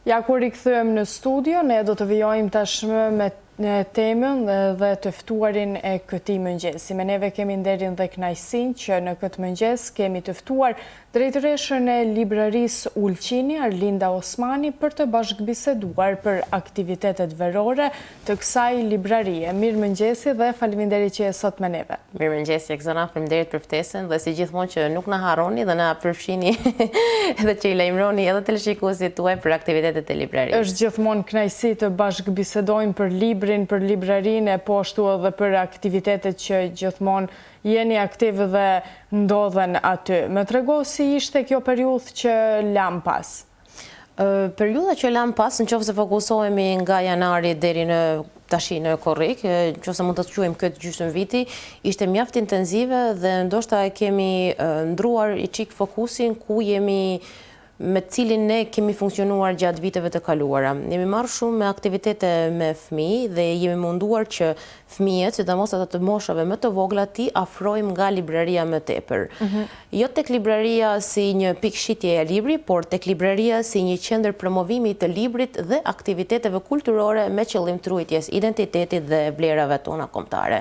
Ja kur I kthyem në studio, ne do të vijojmë tashmë me temën dhe të ftuarin e këtij mëngjesi. Me neve kemi nderin dhe kënaqësinë që në këtë mëngjes kemi të ftuar drejtoreshën e librarisë Ulqini, Arlinda Osmani, për të bashkëbiseduar për aktivitetet verore të kësaj librarie. Mirëmëngjesi dhe faleminderit që je sot me neve. Mirëmëngjesi, Eksana, faleminderit për ftesën dhe si gjithmonë që nuk na harroni dhe na përfshini edhe që I lajmëroni edhe teleshikuesit tuaj për aktivitetet e librarisë. Është gjithmonë kënaqësi të bashkëbisedojmë për librin, për librarinë, po ashtu edhe për aktivitetet që gjithmonë jeni aktiv dhe ndodhen aty. Më trego si ishte kjo periudhë që lam pas? Periudha që lam pas, nëse fokusohemi nga janari deri në tash në korrik, nëse mund të quajmë këtë gjysmë viti, ishte mjaft intensive dhe ndoshta kemi ndruar I çik fokusin ku jemi me cilin ne kemi funksionuar gjatë viteve të kaluara. Jemi marrë shumë me aktivitete me fëmijë dhe jemi munduar që fëmijët, sidomos ata të moshave më të vogla, ti afrojmë nga libraria më tepër. Jo tek libraria si një pikë shitje e libri, por tek libraria si një qendër promovimi të librit dhe aktiviteteve kulturore me qëllim trujtjes identitetit dhe vlerave tona kombëtare.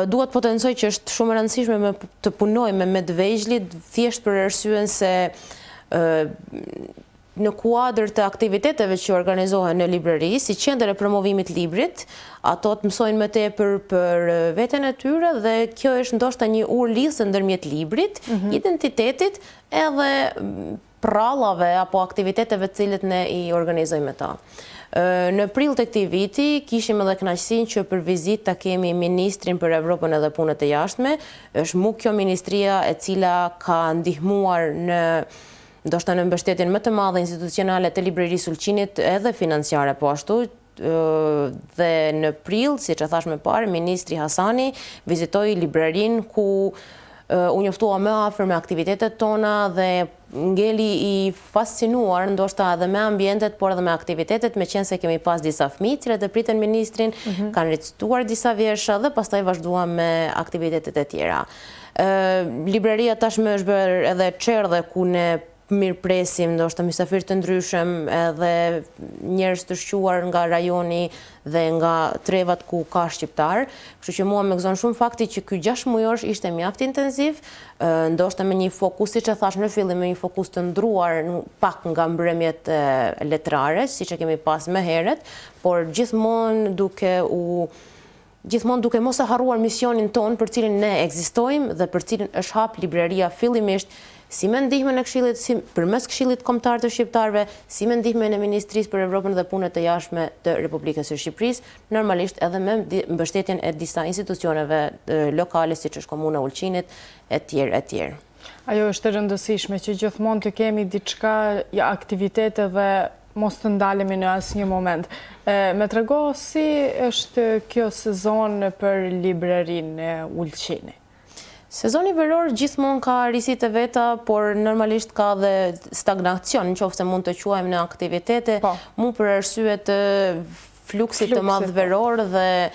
Duhet potencoj që është shumë e rëndësishme të punojmë me të vegjëlit, thjesht për arsyen se në kuadër të aktiviteteve që organizohen në librari, si qendër e promovimit librit, ato të mësojnë më tepër për veten e tyre dhe kjo është ndoshta një urlisë ndërmjet librit, identitetit edhe prallave apo aktiviteteve të cilët ne I organizojmë me ta. Në prill të këtij viti kishim edhe kënaqësinë që për vizitë ta kemi ministrin për Evropën edhe punët e jashtme. Është kjo ministria e cila ka ndihmuar ndoshta në mbështetjen më të madhe institucionale të librarisë Ulqinit edhe financiare po ashtu, dhe në prill, siç e thash më parë, ministri Hasani vizitoi librarinë ku u njoftua më afër me aktivitetet tona dhe ngeli I fascinuar ndoshta edhe me ambientet, por edhe me aktivitetet, meqense kemi pas disa fëmijë që e pritën ministrin, kanë ricituar disa vjersha dhe pastaj vazhduam me aktivitetet e tjera. Libraria tashmë është bërë edhe çerdhe ku ne mirëpresim ndoshta mysafirë të ndryshëm edhe njerëz të shquar nga rajoni dhe nga trevat ku ka shqiptar. Kështu që mua më gëzon shumë fakti që ky 6 mujosh ishte mjaft intensiv, ndoshta me një fokus, siç e thash në fillim, me një fokus të ndruar pak nga mbrëmjet letrare, siç e kemi pas më herët, por gjithmonë duke mos e harruar misionin ton për cilin ne ekzistojmë dhe për cilin është hap libraria fillimisht si me ndihmën e Këshillit, përmes Këshillit Kombëtar të Shqiptarëve, si me ndihmën e Ministrisë për Evropën dhe Punët e Jashtme të Republikës së Shqipërisë, normalisht edhe me mbështetjen e disa institucioneve lokale, siç është Komuna e Ulqinit, etj. Ajo është e rëndësishme që gjithmonë të kemi diçka, aktivitete dhe mos të ndalemi në asnjë moment. Me trego si është kjo sezon për librarinë e Ulqinit? Sezoni veror gjithmonë ka risitë e veta, por normalisht ka dhe stagnacion, nëse mund të quajmë në aktivitete, mu për arsye të fluksit të madh veror dhe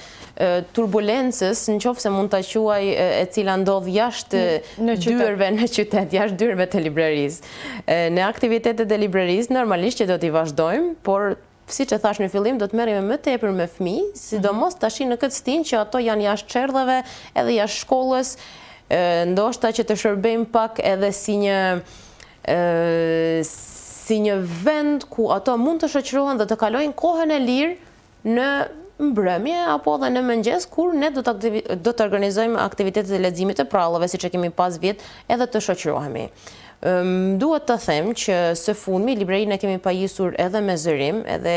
turbulencës, nëse mund ta quaj, e cila ndodh jashtë dyerve në qytet, jashtë dyerve të librarisë. Në aktivitetet e librarisë normalisht që do t'i vazhdojmë, por siç e thash në fillim, do të merremi më tepër me fëmijë, sidomos tash në këtë stinj që ato janë jashtë çerdhave, edhe jashtë shkollës, ndoshta që të shërbejmë pak edhe si një vend ku ato mund të shoqërohen dhe të kalojnë kohën e lirë në mbrëmje apo edhe në mëngjes, kur ne do të organizojmë aktivitetet e leximit të prallave, siç e kemi pas vjet, edhe të shoqërohemi. Duhet të them që së fundmi librarinë e kemi pajisur edhe me zërim, edhe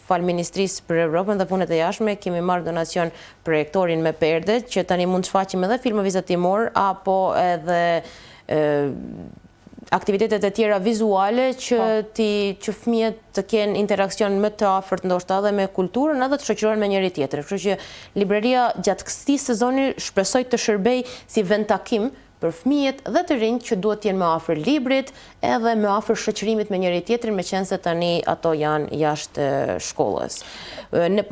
fal Ministrisë për Evropën dhe Punët e Jashtme kemi marrë donacion projektorin me perde, që tani mund të shfaqim edhe film vizatimor apo edhe aktivitetet e tjera vizuale që fëmijët të kenë interakcion më të afërt ndoshta edhe me kulturën edhe të shoqërohen me njëri tjetrin. Kështu që libraria gjatë këtij sezoni shpresoj të shërbej si vend takim për fëmijët dhe të rinj që duhet të jenë më afër librit edhe më afër shoqërimit me njëri tjetrin, meqense tani ato janë jashtë shkollës. Ne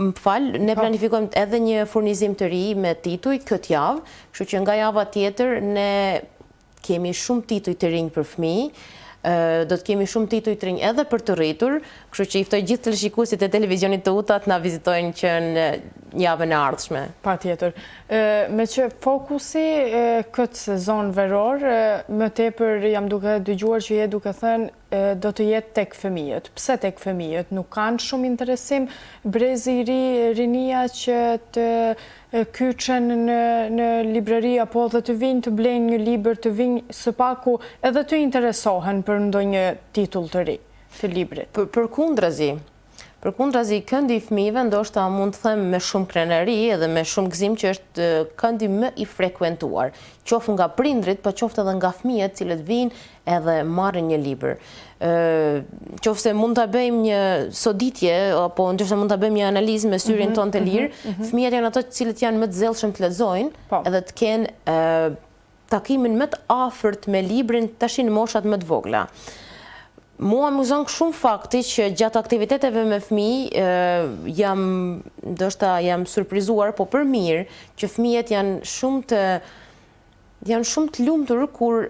planifikojmë edhe një furnizim të ri me tituj këtë javë, kështu që nga java tjetër ne kemi shumë tituj të rinj për fëmijë, do të kemi shumë tituj të rinj edhe për të rritur, Kështu që i ftoj gjithë teleshikuesit e televizionit të UTA të na vizitojnë që në javën e ardhshme. Patjetër. Me që fokusi këtë sezon veror, më tepër jam duke dëgjuar që je duke thënë do të jetë tek fëmijët. Pse tek fëmijët? Nuk kanë shumë interesim brezi i ri, rinia që të kyçen në librari apo dhe të vinë të blejnë një libër, të vinë së paku edhe të interesohen për ndonjë titull të ri të librit. Përkundrazi, këndi i fëmijëve ndoshta mund të them me shumë krenari edhe me shumë gëzim që është këndi më i frekuentuar, qoftë nga prindrit, po qoftë edhe nga fëmijët cilët vinë edhe marrin një libër. Qoftë mund ta bëjmë një soditje apo ndoshta mund ta bëjmë një analizë me syrin tonë të lirë, fëmijët janë ato të cilët janë më të zellshëm të lexojnë edhe të kenë takimin më të afërt me librin tash në moshat më të vogla. Mua më zon shumë fakti që gjatë aktiviteteve me fëmijë jam surprizuar, po për mirë, që fëmijët janë shumë të lumtur kur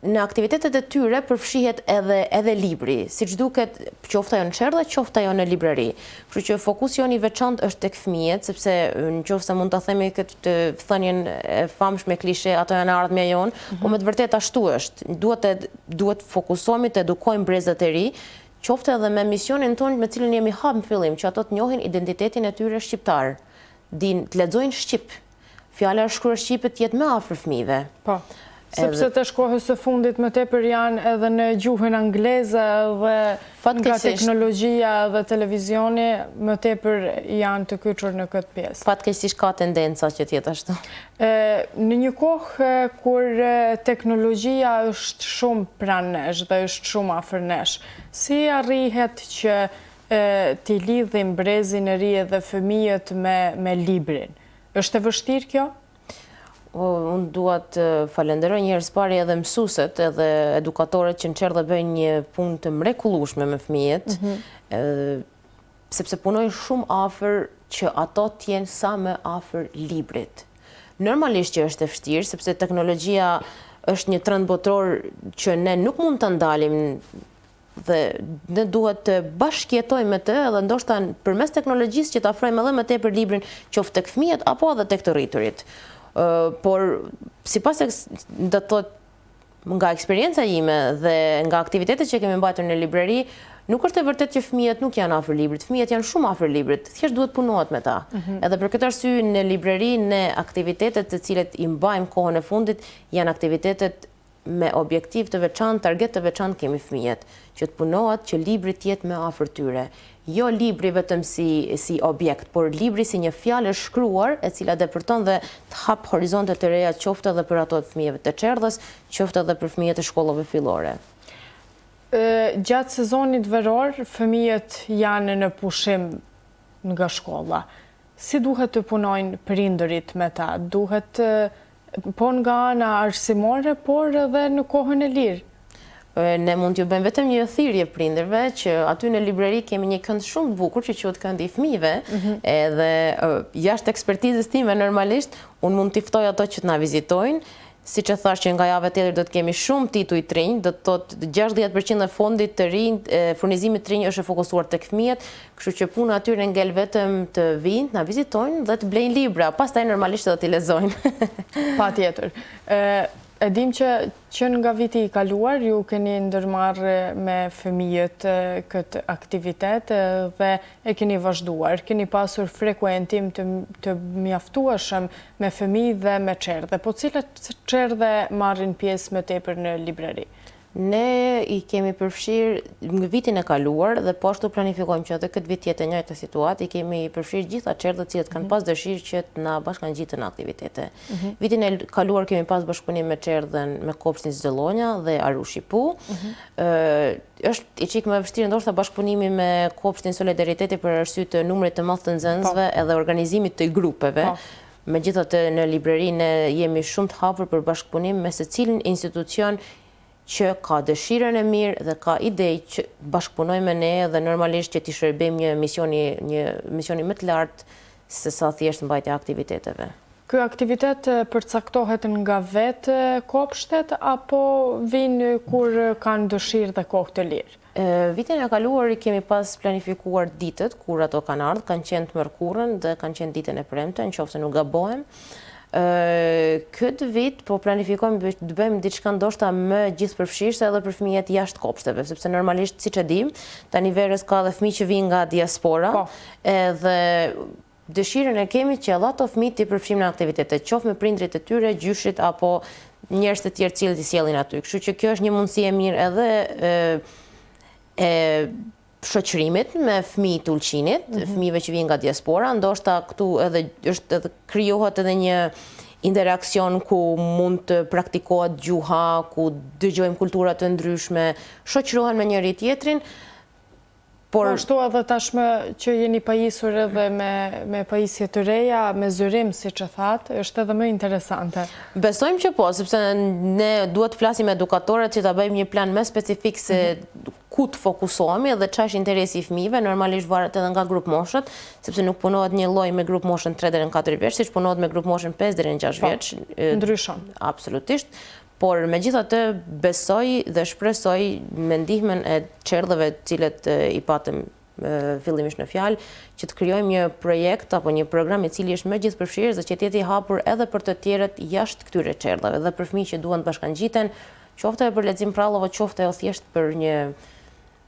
në aktivitetet e tyre përfshihet edhe libri, siç duket qoftë ajo në çerdhe, qoftë ajo në librari. Kështu që fokusi jon i veçantë është tek fëmijët, sepse nëse mund ta themi këtë thënien e famshme klishe, ato janë ardhmja jon, po me të vërtetë ashtu është. Duhet fokusohemi të edukojmë brezat e ri, qoftë edhe me misionin tonë me cilën jemi hap në fillim, që ato të njohin identitetin e tyre shqiptar, din të lexojnë shqip. Fjala e shkruar shqipe të jetë më afër fëmijëve. Po. Sepse të shkohës së fundit më tepër janë edhe në gjuhën angleze dhe nga teknologjia dhe televizioni më tepër janë të kyçur në këtë pjesë. Fatkeqësisht ka tendenca që të jetë ashtu. Në një kohë kur teknologjia është shumë pranë nesh dhe është shumë afër nesh, si arrihet që t'i lidhim brezin e ri dhe fëmijët me librin? Është e vështirë kjo? Unë dua të falenderoj një herë pari edhe mësuesit edhe edukatorët që në çerdhe bëjnë një punë të mrekullueshme me fëmijët, sepse punojnë shumë afër që ato të jenë sa më afër librit. Normalisht që është e vështirë, sepse teknologjia është një trend botror që ne nuk mund ta ndalim dhe ne duhet të bashkëjetojmë me të edhe ndoshta përmes teknologjisë që të afrojmë edhe më tepër librin qoftë tek fëmijët apo edhe tek të rriturit. Por sipas do të thotë nga eksperienca ime dhe nga aktivitetet që kemi mbajtur në librari, nuk është e vërtetë që fëmijët nuk janë afër librit, fëmijët janë shumë afër librit, thjesht duhet punohet me ta. Edhe për këtë arsye në librari ne aktivitetet të cilet i mbajmë kohën e fundit janë aktivitetet me objektiv të veçantë, target të veçantë kemi fëmijët, që të punohet që libri të jetë më afër tyre. Jo libri vetëm si objekt, por libri si një fjalë e shkruar e cila depërton dhe të hap horizonte të reja qoftë edhe për ato të fëmijëve të çerdhës, qoftë edhe për fëmijët e shkollave fillore. Gjatë sezonit veror, fëmijët janë në pushim nga shkolla. Si duhet të punojnë prindërit me ta? Duhet po nga ana arsimore, por edhe në kohën e lirë? Ne mund t'ju bëjmë vetëm një thirrje prindërve që aty në librari kemi një kënd shumë të bukur që quhet këndi i fëmijëve, edhe jashtë ekspertizës time normalisht unë mund t'i ftoj ato që të na vizitojnë. Siç e thash që nga java tjetër do të kemi shumë tituj të rinj, do të thotë 60% e fondit të rinj, furnizimit të rinj është e fokusuar tek fëmijët, kështu që puna atyre ngel vetëm të vinë, të na vizitojnë dhe të blejnë libra, pastaj normalisht do t'i lexojnë. Patjetër. E dim që nga viti i kaluar ju keni ndërmarrë me fëmijët këtë aktivitet dhe e keni vazhduar. Keni pasur frekuentim të mjaftueshëm me fëmijë dhe me çerdhe. Po cilat çerdhe marrin pjesë më tepër në librari? Ne i kemi përfshirë në vitin e kaluar dhe po ashtu planifikojmë që edhe këtë vit jetë e njëjta situatë, i kemi përfshirë gjitha çerdhet që kanë pas dëshirë që të na bashkangjitin në aktivitete. Vitin e kaluar kemi pas bashkëpunim me çerdhen me Kopshtin Zellonja dhe Arushi Pu. Është i çik më vështirë ndoshta bashkëpunimi me Kopshtin Solidariteti për arsye të numrit të madh të nxënësve edhe organizimit të grupeve. Megjithatë në librari ne jemi shumë të hapur për bashkëpunim me secilin institucion që ka dëshirën e mirë dhe ka ide që bashkëpunojmë me ne dhe normalisht që t'i shërbejmë një misioni më të lartë se sa thjesht mbajtja e aktiviteteve. Ky aktivitet përcaktohet nga vetë kopshtet apo vinë kur kanë dëshirë dhe kohë të lirë? Vitin e kaluar kemi pas planifikuar ditët kur ato kanë ardhur, kanë qenë të mërkurën dhe kanë qenë ditën e premte, nëse nuk gabohem. Këtë vit po planifikojmë të bëjmë diçka ndoshta më gjithëpërfshirëse edhe për fëmijët jashtë kopshteve, sepse normalisht siç e dim, tani verës ka edhe fëmijë që vinë nga diaspora, edhe dëshirën e kemi që edhe ato fëmijë të përfshijmë në aktivitete, qoftë me prindrit e tyre, gjyshit apo njerëz të tjerë cilët i sjellin aty. Kështu që kjo është një mundësi e mirë edhe e shoqërimit me fëmijë të Ulqinit, fëmijëve që vinë nga diaspora, ndoshta këtu edhe krijohet edhe një interakcion ku mund të praktikohet gjuha, ku dëgjojmë kultura të ndryshme, shoqërohen me njëri tjetrin. Por ashtu edhe tashmë që jeni pajisur edhe me pajisje të reja, me zyrim, siç e thatë, është edhe më interesante. Besojmë që po, sepse ne duhet të flasim me edukatorët që ta bëjmë një plan më specifik se ku të fokusohemi dhe ç'është interesi i fëmijëve, normalisht varet edhe nga grup moshët, sepse nuk punohet një lloj me grup moshën 3 deri në 4 vjeç, siç punohet me grup moshën 5 deri në 6 vjeç. Ndryshon. Absolutisht. Por megjithatë besoj dhe shpresoj me ndihmën e çerdhëve të cilët i patëm fillimisht në fjalë, që të krijojmë një projekt apo një program i cili është më gjithëpërfshirës dhe që të jetë i hapur edhe për të tjerët jashtë këtyre çerdhave dhe për fëmijë që duan të bashkangjiten, qoftë për lexim prallëve, qoftë edhe thjesht për një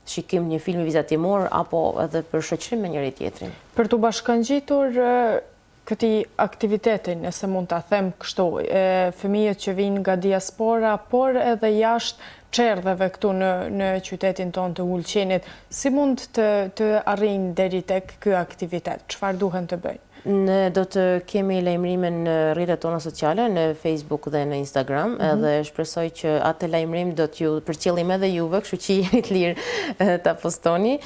shikim një filmi vizatimor apo edhe për shoqërim me njëri tjetrin. Për të bashkangjitur këtij aktiviteti, nëse mund ta them kështu, fëmijët që vinë nga diaspora, por edhe jashtë çerdheve këtu në qytetin tonë të Ulqinit, si mund të arrijnë deri tek ky aktivitet? Çfarë duhen të bëjnë? Ne do të kemi lajmërime në rrjetet tona sociale, në Facebook dhe në Instagram, edhe shpresoj që atë lajmërim do t'ju përcjellim edhe juve, kështu që jeni të lirë ta postoni.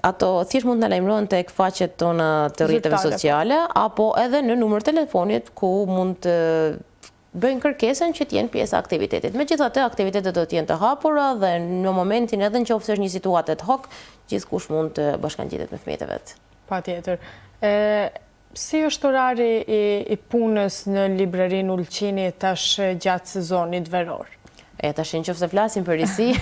Ato thjesht mund të na lajmërohen tek faqet tona të rrjeteve sociale, apo edhe në numër telefonit ku mund të bëjnë kërkesën që të jenë pjesë e aktivitetit. Megjithatë, aktivitetet do të jenë të hapura dhe në momentin edhe nëse është një situatë ad hoc, gjithkush mund të bashkangjitet me fëmijët e vet. Patjetër. Si është orari i punës në librarinë Ulqini tash gjatë sezonit veror? Tash nëse flasim për risi,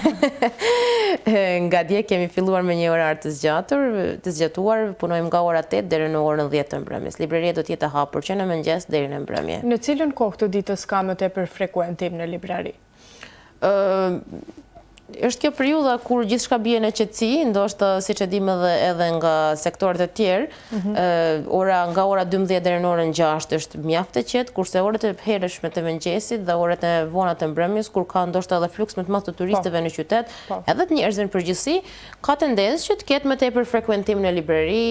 nga dje kemi filluar me një orar të zgjatuar, punojmë nga ora 8 deri në orën 10 të mbrëmjes. Libraria do të jetë e hapur që në mëngjes deri në mbrëmje. Në cilën kohë të ditës ka më tepër frekuentim në librari? Është kjo periudha kur gjithçka bie në qetësi, ndoshta siç e dim edhe nga sektorët e tjerë, nga ora 12 deri në orën 6 është mjaft e qetë, kurse orët e hershme të mëngjesit dhe orët e vona të mbrëmjes, kur ka ndoshta edhe fluks më të madh të turistëve në qytet, edhe të njerëzve në përgjithësi, ka tendencë që të ketë më tepër frekuentim në librari.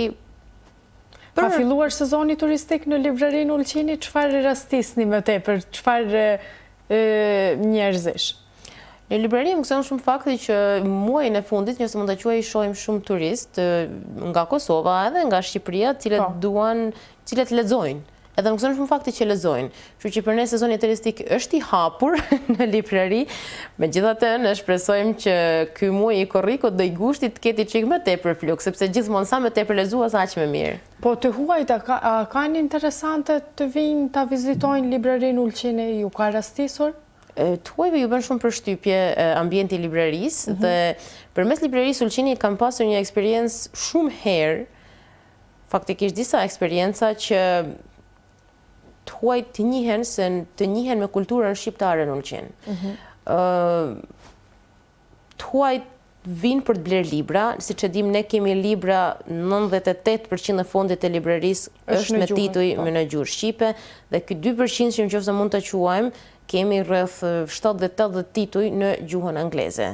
Ka filluar sezoni turistik në librarinë Ulqini, çfarë rastisni më tepër, çfarë njerëzish? Në librari më gëzon shumë fakti që muajin e fundit, nëse mund ta quaj, shohim shumë turistë nga Kosova edhe nga Shqipëria, cilët lexojnë. Edhe më gëzon shumë fakti që lexojnë. Kështu që për ne sezoni turistik është i hapur në librari. Megjithatë, ne shpresojmë që ky muaj i korrikut do i gushtit të ketë çik më tepër fluks, sepse gjithmonë sa më tepër lexues aq më mirë. Po të huajt kanë interesante të vinë ta vizitojnë librarinë Ulqini, ju ka rastisur? Të huajve ju bën shumë përshtypje ambienti i librarisë dhe përmes librarisë Ulqini kam pasur një eksperiencë shumë herë, faktikisht disa eksperienca që të huajt të njihen me kulturën shqiptare në Ulqin. Të huajt vinë për të bler libra, siç e dim ne kemi libra, 98% e fondit të librarisë është me tituj në gjuhë shqipe dhe ky 2% që nëse mund ta quajmë, kemi rreth 70-80 tituj në gjuhën angleze.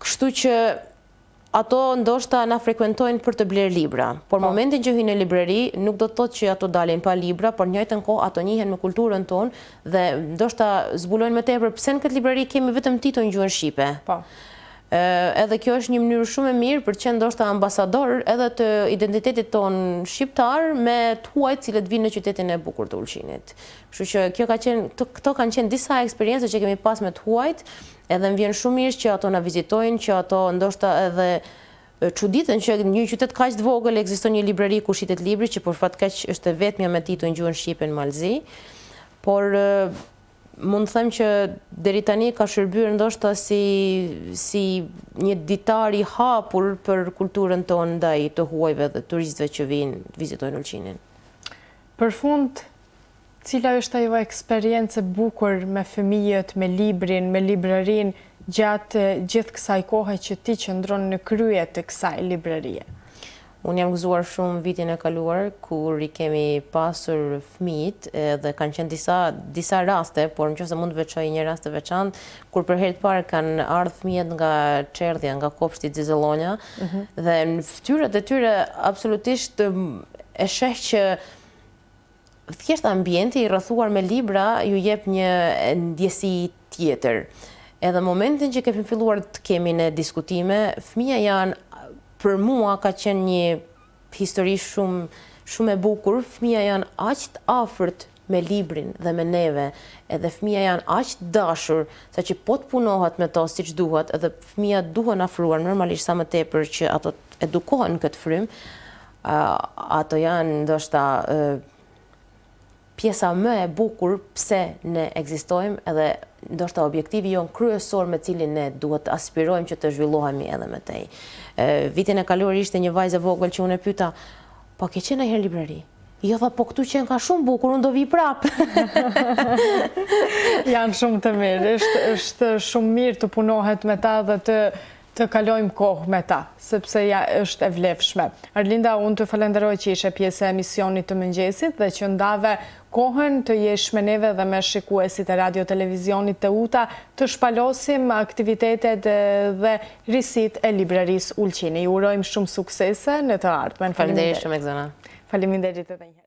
Kështu që ato ndoshta na frekuentojnë për të bler libra, por momentin që hyjnë në librari nuk do të thotë që ato dalin pa libra, por në njëjtën kohë ato njihen me kulturën tonë dhe ndoshta zbulojnë më tepër pse në këtë librari kemi vetëm tituj në gjuhën shqipe. Edhe kjo është një mënyrë shumë e mirë për të qenë ndoshta ambasador edhe të identitetit tonë shqiptar me të huajt cilët vinë në qytetin e bukur të Ulqinit. Kështu që këto kanë qenë disa eksperiencë që kemi pas me të huajt, edhe më vjen shumë mirë që ato na vizitojnë, që ato ndoshta edhe çuditën që në një qytet kaq të vogël ekziston një librari ku shitet libri që për fat keq është e vetmja me titull në gjuhën shqipe në Malzi, por mund të them që deri tani ka shërbyer ndoshta si një ditar i hapur për kulturën tonë ndaj të huajve dhe turistëve që vinë të vizitojnë Ulqinin. Për fund, cila është ajo eksperiencë e bukur me fëmijët, me librin, me librarin, gjatë gjithë kësaj kohe që ti qëndron në krye të kësaj librarie? Unë jam gëzuar shumë vitin e kaluar, kur i kemi pasur fëmijët dhe kanë qenë disa raste, por nëse mund të veçoj një rast të veçantë, kur për herë të parë kanë ardhur fëmijët nga Çerdhja, nga kopshti Xizëllonja, dhe në fytyrat e tyre absolutisht e sheh që thjesht ambienti i rrethuar me libra ju jep një ndjesi tjetër. Edhe momentin që kemi filluar të kemi në diskutime, fëmija janë, për mua ka qenë një histori shumë e bukur, fëmija janë aq të afërt me librin dhe me neve, edhe fëmija janë aq të dashur, sa që po të punohet me to siç duhet, edhe fëmija duhen afruar normalisht sa më tepër që ato edukohen në këtë frym, ato janë ndoshta pjesa më e bukur pse ne ekzistojmë, edhe ndoshta objektivi jon kryesor me cilin ne duhet të aspirojmë që të zhvillohemi edhe më tej. Vitin e kaluar ishte një vajzë e vogël që unë e pyeta, po ke qenë ndonjëherë në librari? Jo, tha, po këtu qenë ka shumë bukur, unë do vi prapë. Janë shumë të mirë, është shumë mirë të punohet me ta dhe të kalojmë kohë me ta, sepse është e vlefshme. Arlinda, unë të falenderoj që ishe pjesë e emisionit të mëngjesit dhe që ndave kohën të jesh me neve dhe me shikuesit e radio televizionit të UTA të shpalosim aktivitetet dhe risit e librarisë Ulqini. Ju urojmë shumë suksese në të ardhmen. Faleminderit shumë, Ekzana. Faleminderit edhe një herë.